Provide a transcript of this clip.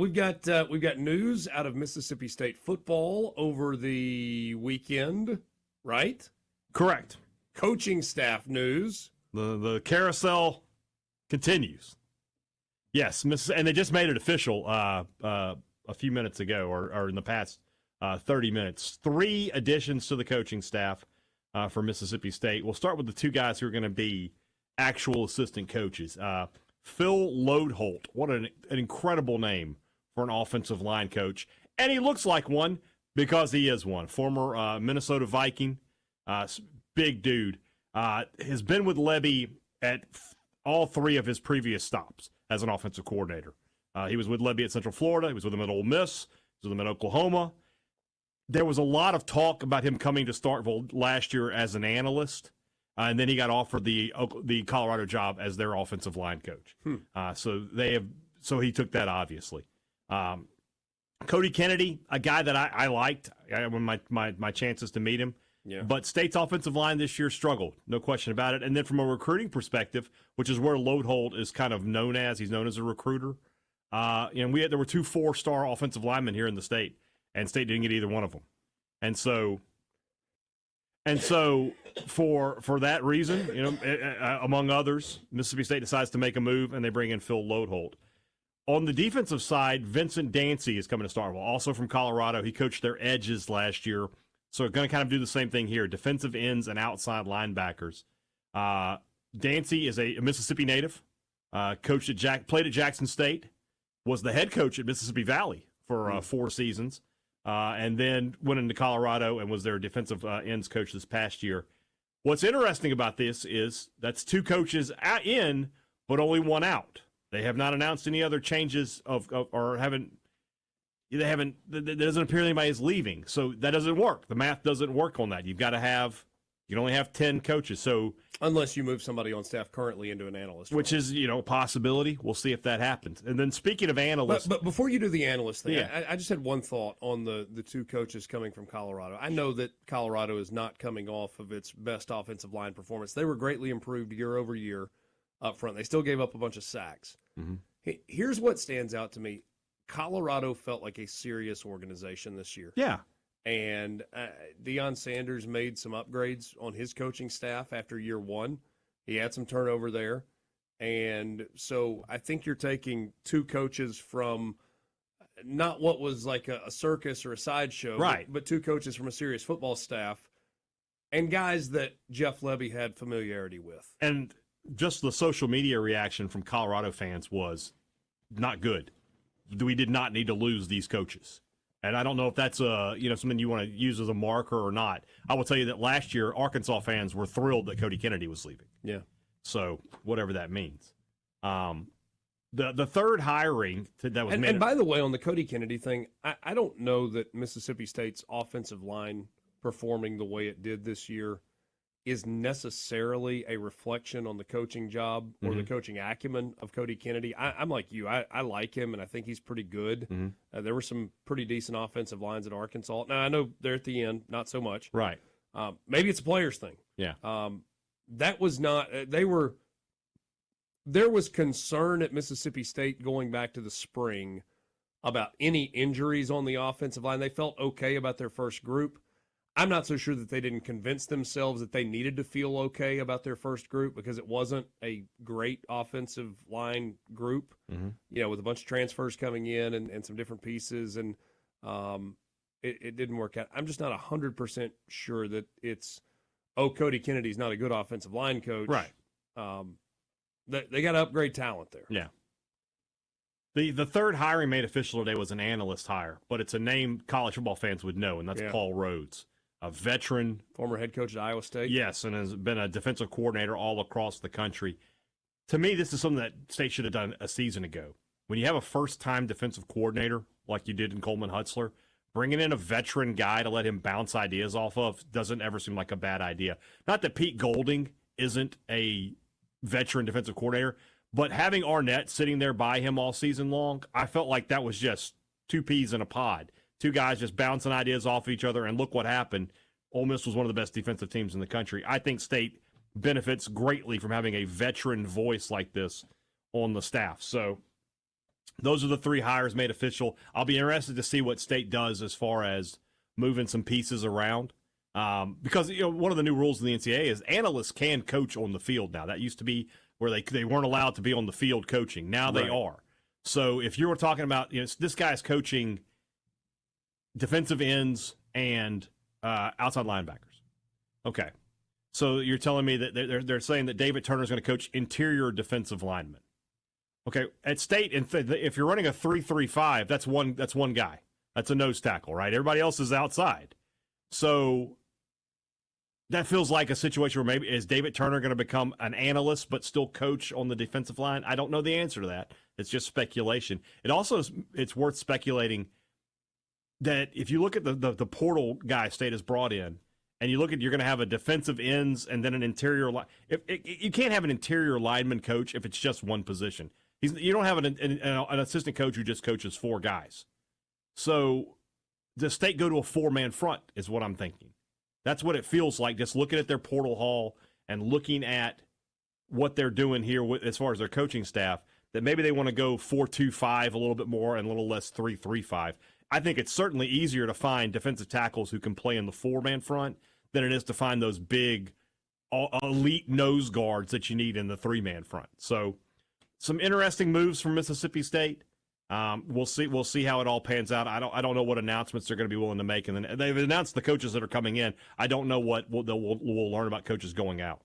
We've got news out of Mississippi State football over the weekend, right? Correct. Coaching staff news. The carousel continues. Yes, and they just made it official a few minutes ago, or in the past 30 minutes. 3 additions to the coaching staff for Mississippi State. We'll start with the 2 guys who are going to be actual assistant coaches. Phil Loadholt, what an incredible name for an offensive line coach. And he looks like one because he is one. Former Minnesota Viking, big dude. Has been with Lebby at all 3 of his previous stops as an offensive coordinator. He was with Lebby at Central Florida. He was with him at Ole Miss. He was with him at Oklahoma. There was a lot of talk about him coming to Starkville last year as an analyst, and then he got offered the Colorado job as their offensive line coach. So he took that, obviously. Cody Kennedy, a guy that I liked when my chances to meet him. Yeah. But State's offensive line this year struggled, no question about it. And then from a recruiting perspective, which is where Loadholt is kind of known as, he's known as a recruiter. There were 2 4-star offensive linemen here in the state, and State didn't get either one of them. And so for that reason, among others, Mississippi State decides to make a move, and they bring in Phil Loadholt. On the defensive side, Vincent Dancy is coming to Starkville, also from Colorado. He coached their edges last year. So going to kind of do the same thing here, defensive ends and outside linebackers. Dancy is a Mississippi native, played at Jackson State, was the head coach at Mississippi Valley for 4 seasons, and then went into Colorado and was their defensive ends coach this past year. What's interesting about this is that's 2 coaches in, but only 1 out. They have not announced any other changes There doesn't appear anybody is leaving, so that doesn't work. The math doesn't work on that. You can only have 10 coaches. So unless you move somebody on staff currently into an analyst, which is a possibility. We'll see if that happens. And then speaking of analysts, but before you do the analyst thing, yeah. I just had one thought on the 2 coaches coming from Colorado. I know that Colorado is not coming off of its best offensive line performance. They were greatly improved year over year up front. They still gave up a bunch of sacks. Mm-hmm. Here's what stands out to me. Colorado felt like a serious organization this year. Yeah. And Deion Sanders made some upgrades on his coaching staff after year 1. He had some turnover there. And so I think you're taking 2 coaches from not what was like a circus or a sideshow, right, but 2 coaches from a serious football staff and guys that Jeff Lebby had familiarity with. And just the social media reaction from Colorado fans was not good. We did not need to lose these coaches. And I don't know if that's something you want to use as a marker or not. I will tell you that last year, Arkansas fans were thrilled that Cody Kennedy was leaving. Yeah. So whatever that means. The third hiring that was made. And by the way, on the Cody Kennedy thing, I don't know that Mississippi State's offensive line performing the way it did this year is necessarily a reflection on the coaching job or the coaching acumen of Cody Kennedy. I'm like you. I like him, and I think he's pretty good. Mm-hmm. There were some pretty decent offensive lines at Arkansas. Now, I know they're at the end, not so much. Right. Maybe it's a players thing. Yeah. That was not – there was concern at Mississippi State going back to the spring about any injuries on the offensive line. They felt okay about their first group. I'm not so sure that they didn't convince themselves that they needed to feel okay about their first group because it wasn't a great offensive line group, with a bunch of transfers coming in and some different pieces, and it didn't work out. I'm just not 100% sure that it's, Cody Kennedy's not a good offensive line coach. Right. They got to upgrade talent there. Yeah. The third hiring made official today was an analyst hire, but it's a name college football fans would know, and that's Paul Rhodes. A veteran. Former head coach at Iowa State. Yes, and has been a defensive coordinator all across the country. To me, this is something that State should have done a season ago. When you have a first-time defensive coordinator, like you did in Coleman Hutzler, bringing in a veteran guy to let him bounce ideas off of doesn't ever seem like a bad idea. Not that Pete Golding isn't a veteran defensive coordinator, but having Arnett sitting there by him all season long, I felt like that was just 2 peas in a pod. 2 guys just bouncing ideas off each other, and look what happened. Ole Miss was one of the best defensive teams in the country. I think State benefits greatly from having a veteran voice like this on the staff. So Those are the three hires made official. I'll be interested to see what State does as far as moving some pieces around. Because one of the new rules in the NCAA is analysts can coach on the field now. That used to be where they weren't allowed to be on the field coaching. Now they are. So if you were talking about this guy's coaching defensive ends and outside linebackers, okay. So you're telling me that they're saying that David Turner is going to coach interior defensive linemen. Okay, at State, if you're running a 3-3-5, that's one guy. That's a nose tackle, right? Everybody else is outside. So that feels like a situation where maybe is David Turner going to become an analyst but still coach on the defensive line? I don't know the answer to that. It's just speculation. It's worth speculating that if you look at the portal guy State has brought in, and you look at, you're going to have a defensive ends and then an interior line. You can't have an interior lineman coach if it's just one position. You don't have an assistant coach who just coaches four guys. So does State go to a four-man front is what I'm thinking. That's what it feels like, just looking at their portal haul and looking at what they're doing here as far as their coaching staff, that maybe they want to go 4-2-5 a little bit more and a little less 3-3-5. I think it's certainly easier to find defensive tackles who can play in the four-man front than it is to find those big elite nose guards that you need in the three-man front. So some interesting moves from Mississippi State. We'll see how it all pans out. I don't know what announcements they're going to be willing to make, and then they've announced the coaches that are coming in. I don't know what we'll learn about coaches going out.